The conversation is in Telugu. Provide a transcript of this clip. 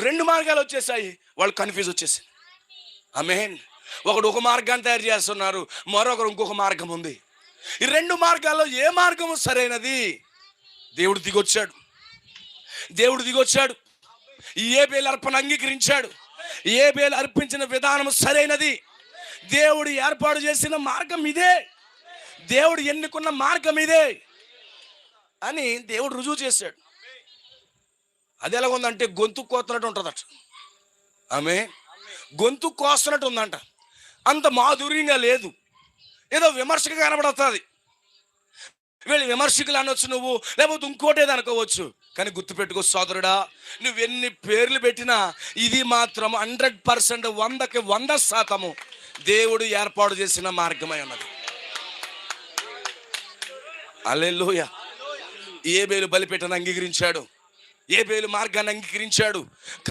2 మార్గాలు వచ్చేసాయి. వాళ్ళు కన్ఫ్యూజ్ వచ్చేసింది. ఆమేన్. ఒకడు ఒక మార్గాన్ని తయారు చేస్తున్నారు, మరొకరు ఇంకొక మార్గం ఉంది. ఈ 2 మార్గాల్లో ఏ మార్గము సరైనది? దేవుడు దిగొచ్చాడు. ఏబేలు అర్పణ అంగీకరించాడు. ఏబేలు అర్పించిన విధానం సరైనది. దేవుడు ఏర్పాటు చేసిన మార్గం ఇదే, దేవుడు ఎన్నుకున్న మార్గం ఇదే అని దేవుడు రుజువు చేశాడు. అది ఎలా ఉందంటే గొంతు కోస్తున్నట్టు ఉంటుందట. ఆమె గొంతు కోస్తున్నట్టు ఉందంట. అంత మాధుర్యంగా లేదు, ఏదో విమర్శగా కనబడుతుంది. వీళ్ళు విమర్శకులు అనొచ్చు నువ్వు, లేకపోతే ఇంకోటేది అనుకోవచ్చు. కానీ గుర్తుపెట్టుకో సోదరుడా, నువ్వెన్ని పేర్లు పెట్టినా ఇది మాత్రం 100%, 100కి 100% దేవుడు ఏర్పాటు చేసిన మార్గమై ఉన్నది. హల్లెలూయా. ఏబేలు బలిపీఠాన్ని అంగీకరించాడు, ఏబేలు మార్గాన్ని అంగీకరించాడు.